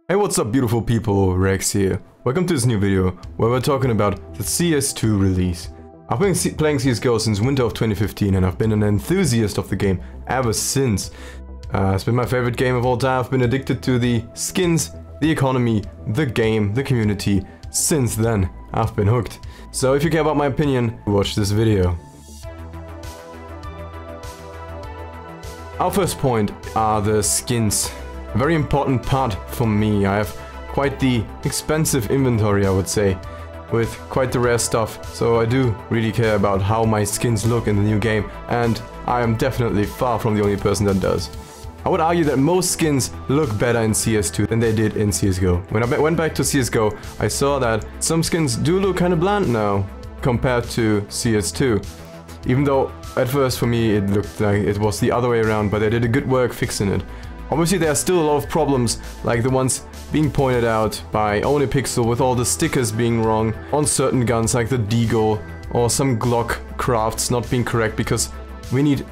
Hey, what's up beautiful people, Rex here. Welcome to this new video where we're talking about the CS2 release. I've been playing CSGO since winter of 2015 and I've been an enthusiast of the game ever since. It's been my favorite game of all time. I've been addicted to the skins, the economy, the game, the community. Since then, I've been hooked. So if you care about my opinion, watch this video. Our first point are the skins. A very important part for me. I have quite the expensive inventory, I would say, with quite the rare stuff, so I do really care about how my skins look in the new game, and I am definitely far from the only person that does. I would argue that most skins look better in CS2 than they did in CSGO. When I went back to CSGO, I saw that some skins do look kind of bland now compared to CS2. Even though at first for me it looked like it was the other way around, but they did a good work fixing it. Obviously there are still a lot of problems, like the ones being pointed out by Onlypixel with all the stickers being wrong on certain guns like the Deagle or some Glock crafts not being correct, because we need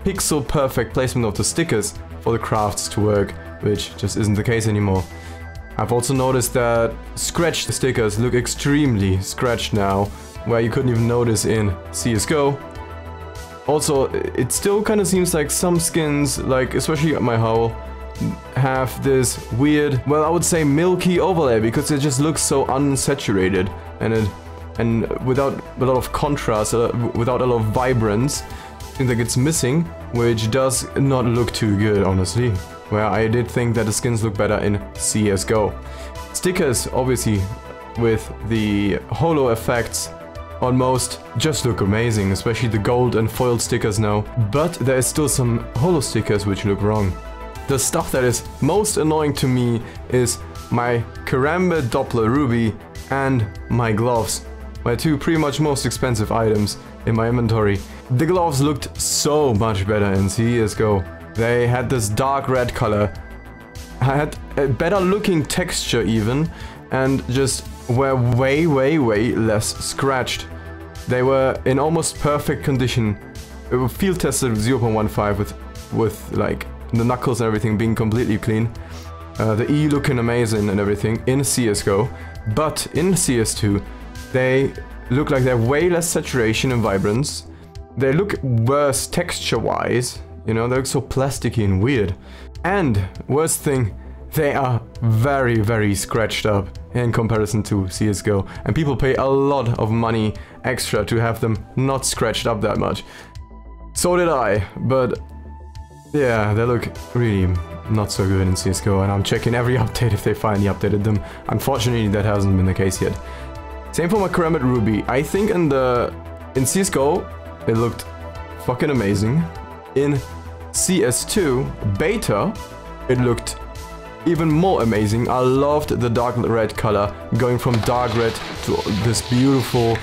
pixel perfect placement of the stickers for the crafts to work, which just isn't the case anymore. I've also noticed that scratched stickers look extremely scratched now, where you couldn't even notice in CSGO. Also, it still kind of seems like some skins, like especially my Howl, have this weird, well, I would say milky overlay, because it just looks so unsaturated and without a lot of contrast, without a lot of vibrance. I think like it's missing, which does not look too good, honestly. Where I did think that the skins look better in CSGO. Stickers, obviously, with the holo effects on most just look amazing, especially the gold and foiled stickers now, but there is still some holo stickers which look wrong. The stuff that is most annoying to me is my Karambit Doppler Ruby and my gloves, my two pretty much most expensive items in my inventory. The gloves looked so much better in CSGO. They had this dark red color, had a better looking texture even, and just were way less scratched. They were in almost perfect condition. It was field tested with 0.15 with like the knuckles and everything being completely clean. The E looking amazing and everything in CSGO, but in CS2 they look like they have way less saturation and vibrance. They look worse texture wise, you know, they look so plasticky and weird. And worst thing, they are very scratched up in comparison to CSGO, and people pay a lot of money extra to have them not scratched up that much. So did I, but yeah, they look really not so good in CSGO, and I'm checking every update if they finally updated them. Unfortunately, that hasn't been the case yet. Same for my Karambit Ruby. I think in CSGO it looked fucking amazing. In CS2 beta it looked even more amazing. I loved the dark red color, going from dark red to this beautiful,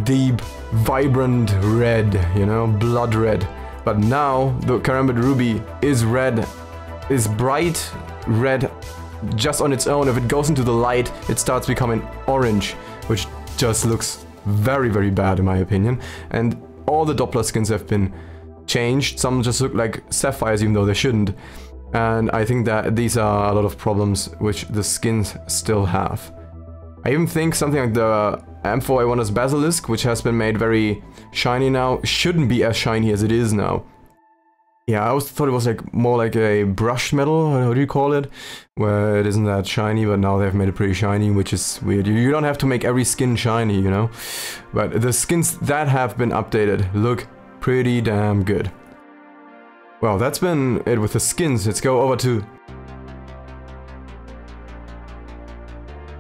deep, vibrant red, you know, blood red. But now the Karambit Ruby is red, is bright red just on its own. If it goes into the light, it starts becoming orange, which just looks very bad in my opinion. And all the Doppler skins have been changed. Some just look like sapphires even though they shouldn't. And I think that these are a lot of problems which the skins still have. I even think something like the M4A1's Basilisk, which has been made very shiny now, shouldn't be as shiny as it is now. Yeah, I always thought it was like more like a brushed metal, how do you call it? Where it isn't that shiny, but now they've made it pretty shiny, which is weird. You don't have to make every skin shiny, you know? But the skins that have been updated look pretty damn good. Well, that's been it with the skins. Let's go over to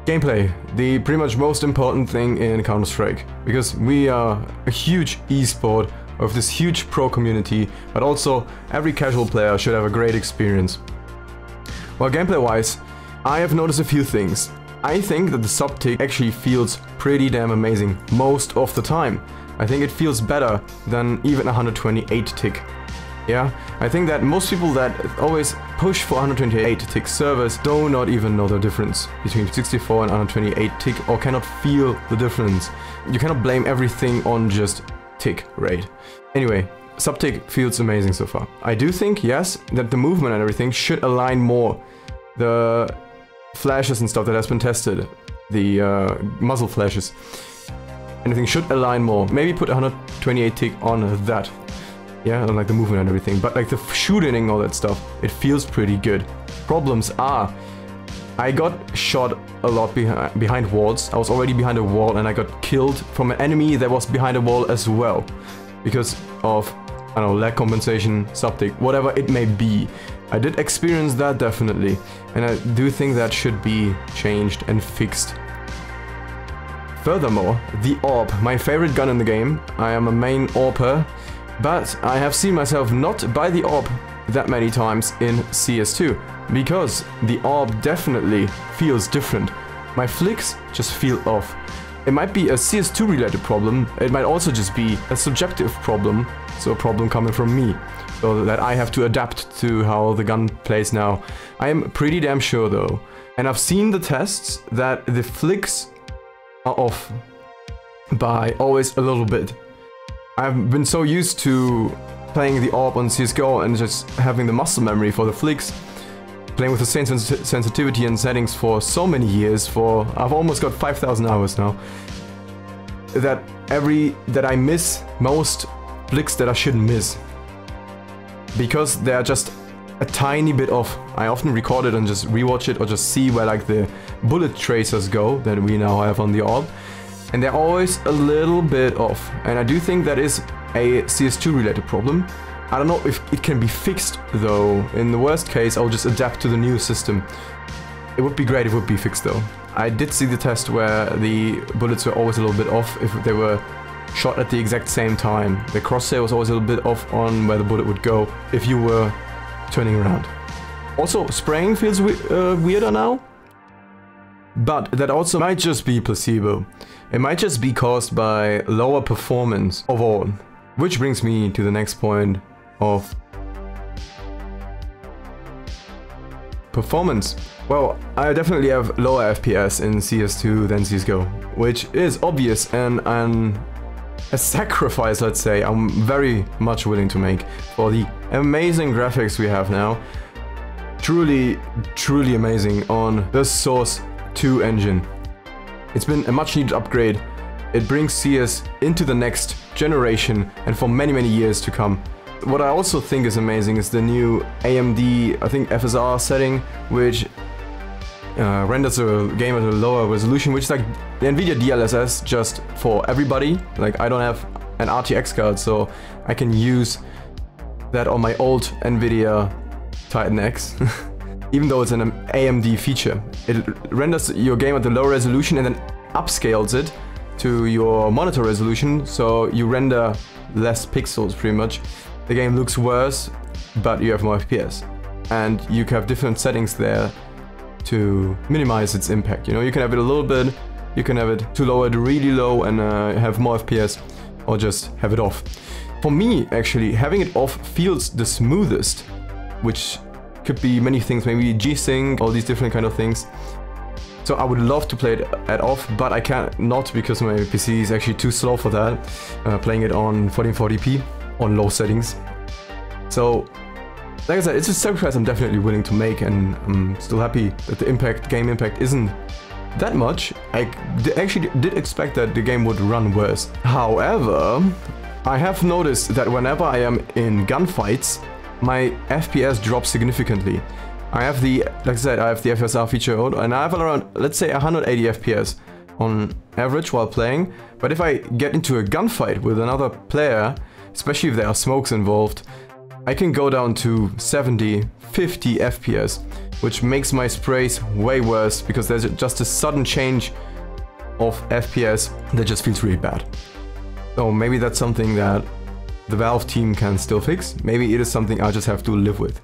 gameplay, the pretty much most important thing in Counter-Strike, because we are a huge esport of this huge pro community, but also every casual player should have a great experience. Well, gameplay-wise, I have noticed a few things. I think that the sub-tick actually feels pretty damn amazing most of the time. I think it feels better than even 128 tick. Yeah, I think that most people that always push for 128 tick servers do not even know the difference between 64 and 128 tick, or cannot feel the difference. You cannot blame everything on just tick rate. Anyway, sub-tick feels amazing so far. I do think, yes, that the movement and everything should align more. The flashes and stuff that has been tested, the muzzle flashes, anything should align more. Maybe put 128 tick on that. Yeah, on like the movement and everything. But like the shooting and all that stuff, it feels pretty good. Problems are, I got shot a lot behind walls. I was already behind a wall and I got killed from an enemy that was behind a wall as well. Because of, I don't know, lag compensation, subtick, whatever it may be. I did experience that definitely. And I do think that should be changed and fixed. Furthermore, the AWP, my favorite gun in the game. I am a main AWPer, but I have seen myself not buy the AWP that many times in CS2, because the AWP definitely feels different. My flicks just feel off. It might be a CS2 related problem, it might also just be a subjective problem, so a problem coming from me, so that I have to adapt to how the gun plays now. I am pretty damn sure though, and I've seen the tests that the flicks are off by always a little bit. I've been so used to playing the AWP on CSGO and just having the muscle memory for the flicks, playing with the same sensitivity and settings for so many years, I've almost got 5,000 hours now, that I miss most flicks that I shouldn't miss. Because they're just a tiny bit off. I often record it and just rewatch it or just see where like the bullet tracers go that we now have on the AWP. And they're always a little bit off. And I do think that is a CS2 related problem. I don't know if it can be fixed though. In the worst case, I'll just adapt to the new system. It would be great if it would be fixed though. I did see the test where the bullets were always a little bit off if they were shot at the exact same time. The crosshair was always a little bit off on where the bullet would go if you were turning around. Also, spraying feels weirder now. But that also might just be placebo. It might just be caused by lower performance overall. Which brings me to the next point of performance. Well, I definitely have lower FPS in CS2 than CSGO, which is obvious and a sacrifice, let's say, I'm very much willing to make for the amazing graphics we have now. Truly, truly amazing on the Source 2 engine. It's been a much needed upgrade. It brings CS into the next generation and for many, many years to come. What I also think is amazing is the new AMD, I think FSR setting, which renders the game at a lower resolution, which is like the NVIDIA DLSS just for everybody. Like I don't have an RTX card, so I can use that on my old NVIDIA Titan X. Even though it's an AMD feature. It renders your game at the low resolution and then upscales it to your monitor resolution, so you render less pixels pretty much. The game looks worse, but you have more FPS. And you can have different settings there to minimize its impact. You know, you can have it a little bit, you can have it to lower it really low and have more FPS, or just have it off. For me, actually, having it off feels the smoothest, which could be many things, maybe G-Sync, all these different kind of things. So I would love to play it at off, but I can't not because my PC is actually too slow for that. Playing it on 1440p on low settings. So, like I said, it's a sacrifice I'm definitely willing to make, and I'm still happy that the game impact isn't that much. I actually did expect that the game would run worse. However, I have noticed that whenever I am in gunfights, my FPS drops significantly. I have the, like I said, I have the FSR feature on, and I have around, let's say, 180 FPS on average while playing. But if I get into a gunfight with another player, especially if there are smokes involved, I can go down to 70, 50 FPS, which makes my sprays way worse because there's just a sudden change of FPS that just feels really bad. So maybe that's something that the Valve team can still fix. Maybe it is something I just have to live with.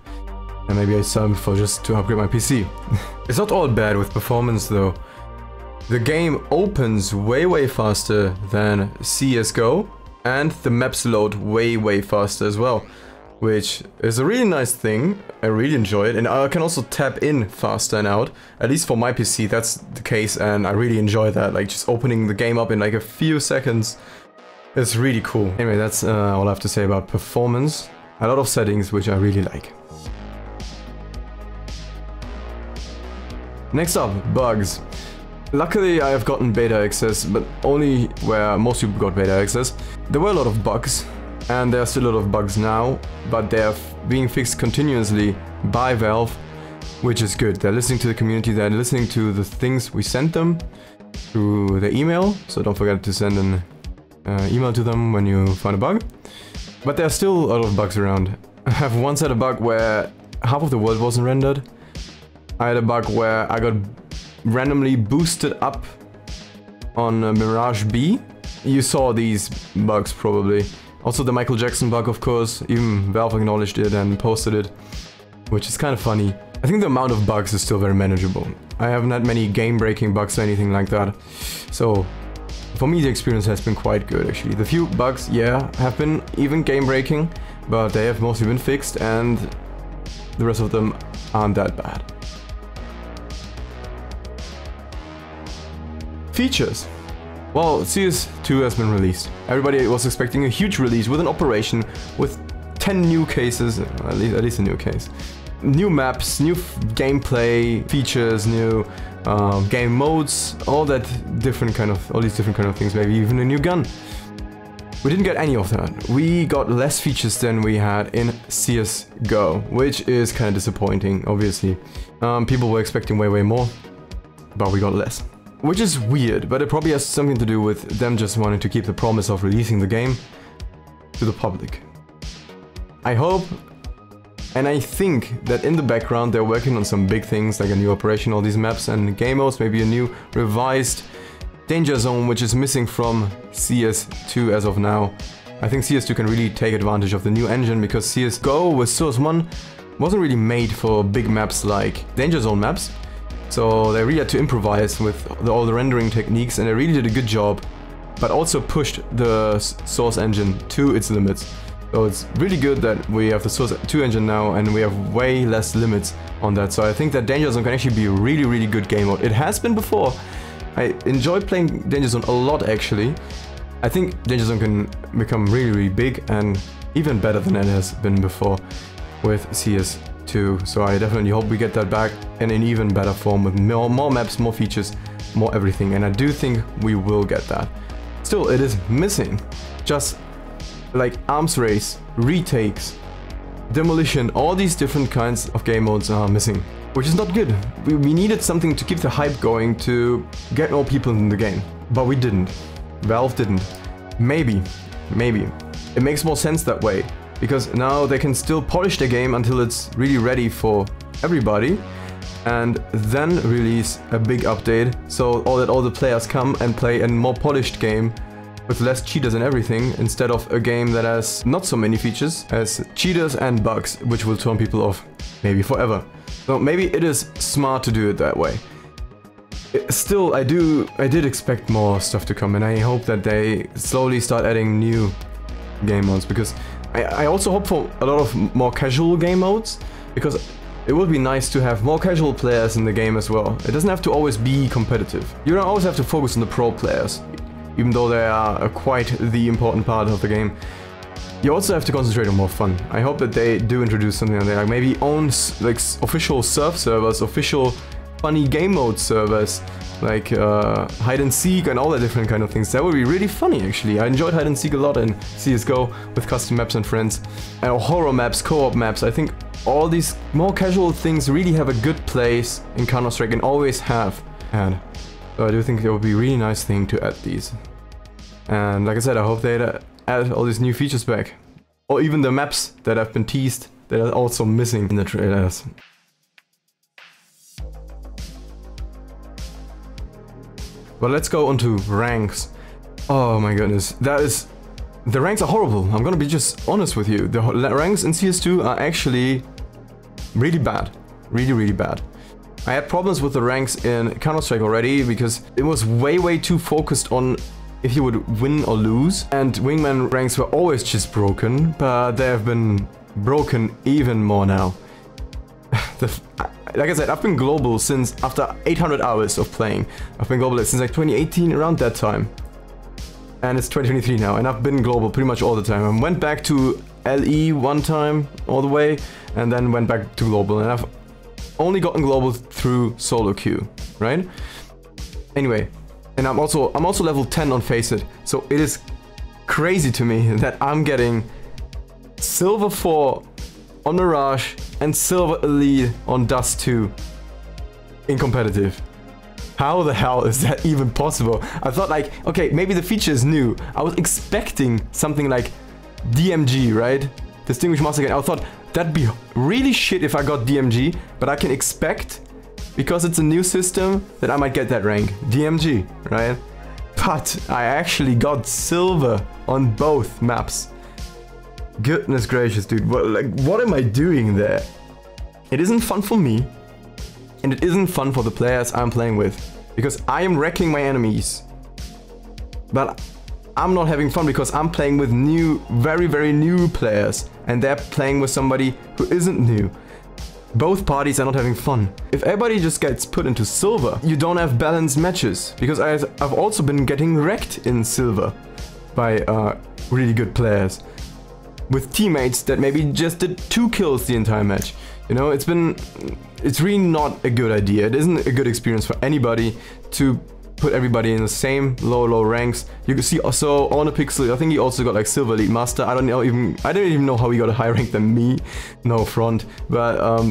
And maybe it's time for just to upgrade my PC. It's not all bad with performance though. The game opens way faster than CSGO, and the maps load way faster as well, which is a really nice thing. I really enjoy it, and I can also tap in faster and out. At least for my PC that's the case, and I really enjoy that, like just opening the game up in like a few seconds. It's really cool. Anyway, that's all I have to say about performance. A lot of settings which I really like. Next up, bugs. Luckily I have gotten beta access, but only where most people got beta access. There were a lot of bugs, and there are still a lot of bugs now, but they are being fixed continuously by Valve, which is good. They're listening to the community, they're listening to the things we sent them through the email, so don't forget to send an email to them when you find a bug. But there are still a lot of bugs around. I have once had a bug where half of the world wasn't rendered. I had a bug where I got randomly boosted up on Mirage B. You saw these bugs probably. Also the Michael Jackson bug, of course. Even Valve acknowledged it and posted it, which is kind of funny. I think the amount of bugs is still very manageable. I haven't had many game-breaking bugs or anything like that. So for me the experience has been quite good actually. The few bugs, yeah, have been even game-breaking, but they have mostly been fixed and the rest of them aren't that bad. Features. Well, CS2 has been released. Everybody was expecting a huge release with an operation with 10 new cases, at least a new case. New maps, new gameplay features, new game modes, all these different kind of things, maybe even a new gun. We didn't get any of that. We got less features than we had in CSGO, which is kind of disappointing, obviously. People were expecting way more, but we got less. Which is weird, but it probably has something to do with them just wanting to keep the promise of releasing the game to the public. I hope and I think that in the background they're working on some big things like a new operation, all these maps and game modes, maybe a new revised danger zone which is missing from CS2 as of now. I think CS2 can really take advantage of the new engine because CSGO with Source 1 wasn't really made for big maps like danger zone maps. So they really had to improvise with all the rendering techniques and they really did a good job, but also pushed the Source engine to its limits. So it's really good that we have the Source 2 engine now and we have way less limits on that. So I think that Danger Zone can actually be a really good game mode. It has been before. I enjoyed playing Danger Zone a lot actually. I think Danger Zone can become really big and even better than it has been before with CS2. So I definitely hope we get that back in an even better form with more maps, more features, more everything. And I do think we will get that. Still, it is missing. Just like Arms Race, retakes, demolition, all these different kinds of game modes are missing, which is not good. We needed something to keep the hype going, to get more people in the game, but we didn't. Valve didn't. Maybe. It makes more sense that way, because now they can still polish the game until it's really ready for everybody, and then release a big update, so all the players come and play a more polished game with less cheaters and everything, instead of a game that has not so many features, has cheaters and bugs, which will turn people off, maybe forever. So maybe it is smart to do it that way. Still, I did expect more stuff to come, and I hope that they slowly start adding new game modes, because I also hope for a lot of more casual game modes, because it would be nice to have more casual players in the game as well. It doesn't have to always be competitive. You don't always have to focus on the pro players, even though they are quite the important part of the game. You also have to concentrate on more fun. I hope that they do introduce something like that, like maybe own like official surf servers, official funny game mode servers, like hide and seek and all the different kind of things. That would be really funny actually. I enjoyed hide and seek a lot in CSGO with custom maps and friends. And horror maps, co-op maps. I think all these more casual things really have a good place in Counter-Strike and always have had. So I do think it would be a really nice thing to add these. And like I said, I hope they add all these new features back. Or even the maps that have been teased that are also missing in the trailers. But let's go on to ranks. Oh my goodness, the ranks are horrible. I'm gonna be just honest with you. The ranks in CS2 are actually really bad. Really bad. I had problems with the ranks in Counter-Strike already because it was way too focused on if you would win or lose. And wingman ranks were always just broken, but they have been broken even more now. Like I said, I've been global since after 800 hours of playing. I've been global since like 2018, around that time. And it's 2023 now, and I've been global pretty much all the time. I went back to LE one time, all the way, and then went back to global. And only gotten global through solo queue, right? Anyway, and I'm also level 10 on Face It, so it is crazy to me that I'm getting silver 4 on Mirage and silver elite on Dust 2 in competitive. How the hell is that even possible? I thought like, okay, maybe the feature is new. I was expecting something like DMG, right? Distinguished Master Game. I thought that'd be really shit if I got DMG, but I can expect, because it's a new system, that I might get that rank. DMG, right? But I actually got silver on both maps. Goodness gracious, dude. What am I doing there? It isn't fun for me. And it isn't fun for the players I'm playing with. Because I am wrecking my enemies. But I'm not having fun because I'm playing with new, very, very new players. And they're playing with somebody who isn't new. Both parties are not having fun. If everybody just gets put into silver, you don't have balanced matches. Because I've also been getting wrecked in silver by really good players. With teammates that maybe just did 2 kills the entire match. You know, it's really not a good idea. It isn't a good experience for anybody to put everybody in the same low ranks. You can see also on a Pixel, I think he also got like Silver Elite Master. I don't even know how he got a higher rank than me. No front. But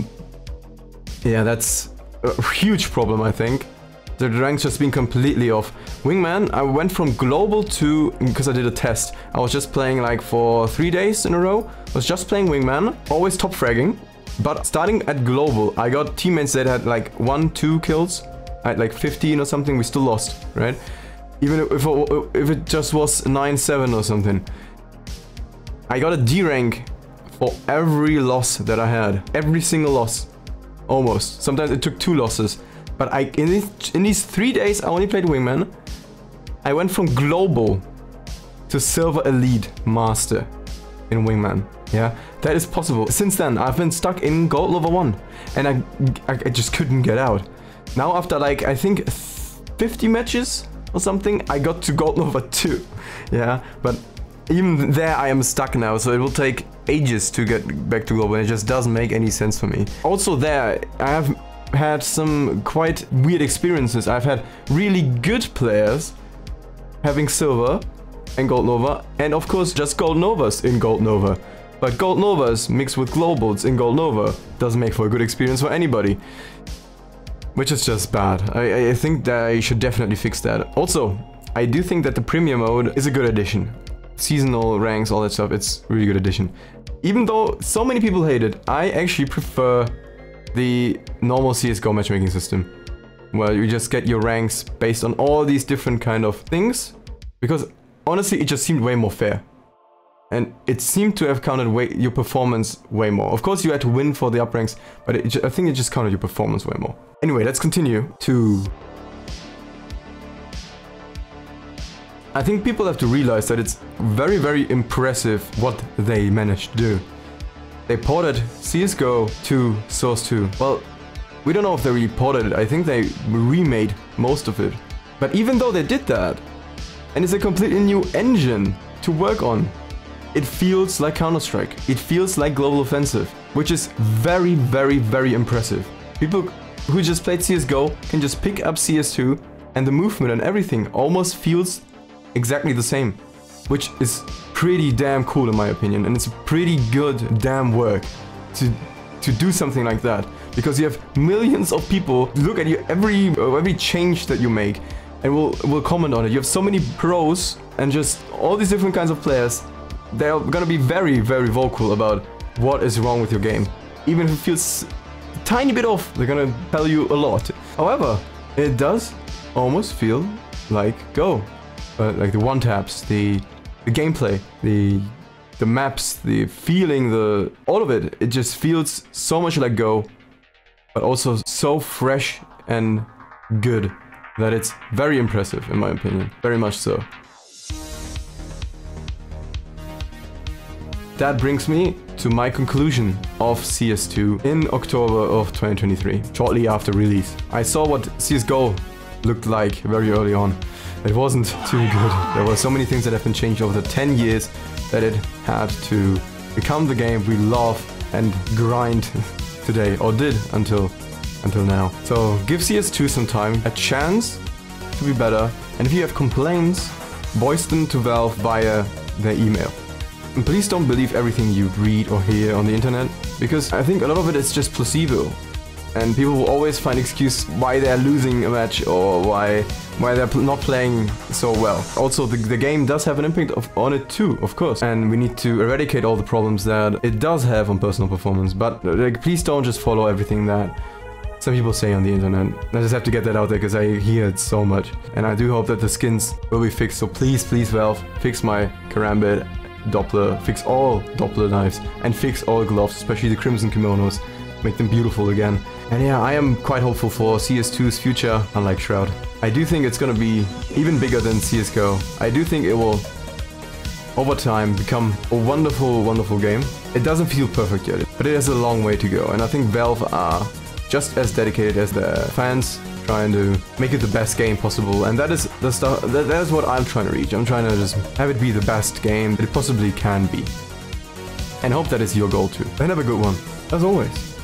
yeah, that's a huge problem, I think. The ranks just been completely off. Wingman, I went from global to, because I did a test, I was just playing like for 3 days in a row. I was just playing Wingman, always top fragging. But starting at global, I got teammates that had like 1-2 kills. At like 15 or something, we still lost, right? Even if it just was 9-7 or something. I got a D rank for every loss that I had. Every single loss. Almost. Sometimes it took 2 losses. But in these 3 days, I only played Wingman. I went from global to Silver Elite Master in Wingman. Yeah, that is possible. Since then, I've been stuck in Gold Level 1. And I just couldn't get out. Now after like, I think 50 matches or something, I got to Gold Level 2. Yeah, but even there I am stuck now. So it will take ages to get back to global. And it just doesn't make any sense for me. Also there, I have had some quite weird experiences. I've had really good players having silver and gold nova, and of course just gold novas in gold nova. But gold novas mixed with globals in gold nova doesn't make for a good experience for anybody, which is just bad. I think that I should definitely fix that. Also, I do think that the premium mode is a good addition. Seasonal ranks, all that stuff, it's a really good addition. Even though so many people hate it, I actually prefer the normal CSGO matchmaking system, where you just get your ranks based on all these different kind of things, because honestly it just seemed way more fair, and it seemed to have counted your performance way more. Of course you had to win for the up ranks, but I think it just counted your performance way more. Anyway, let's continue to... I think people have to realize that it's very, very impressive what they managed to do. They ported CSGO to Source 2. Well, we don't know if they really ported it. I think they remade most of it. But even though they did that, and it's a completely new engine to work on, it feels like Counter-Strike. It feels like Global Offensive, which is very, very, very impressive. People who just played CSGO can just pick up CS2, and the movement and everything almost feels exactly the same, which is pretty damn cool in my opinion, and it's a pretty good damn work to do something like that, because you have millions of people look at you every change that you make and will comment on it. You have so many pros and just all these different kinds of players. They're gonna be very, very vocal about what is wrong with your game. Even if it feels a tiny bit off, they're gonna tell you a lot. However, it does almost feel like Go. Like the one-taps, the gameplay, the maps, the feeling, all of it. It just feels so much like Go, but also so fresh and good that it's very impressive in my opinion. Very much so. That brings me to my conclusion of CS2 in October of 2023, shortly after release. I saw what CSGO looked like very early on. It wasn't too good. There were so many things that have been changed over the 10 years that it had to become the game we love and grind today, or did until until now. So give CS2 some time, a chance to be better, and if you have complaints, voice them to Valve via their email. And please don't believe everything you read or hear on the internet, because I think a lot of it is just placebo. And people will always find excuse why they're losing a match or why they're not playing so well. Also, the game does have an impact on it too, of course. And we need to eradicate all the problems that it does have on personal performance. But like, please don't just follow everything that some people say on the internet. I just have to get that out there because I hear it so much. And I do hope that the skins will be fixed. So please, please Valve, fix my Karambit Doppler, fix all Doppler knives, and fix all gloves, especially the crimson kimonos. Make them beautiful again. And yeah, I am quite hopeful for CS2's future, unlike Shroud. I do think it's gonna be even bigger than CSGO. I do think it will, over time, become a wonderful, wonderful game. It doesn't feel perfect yet, but it has a long way to go. And I think Valve are just as dedicated as their fans, trying to make it the best game possible. And that is the stuff, that is what I'm trying to reach. I'm trying to just have it be the best game that it possibly can be. And hope that is your goal too. And have a good one, as always.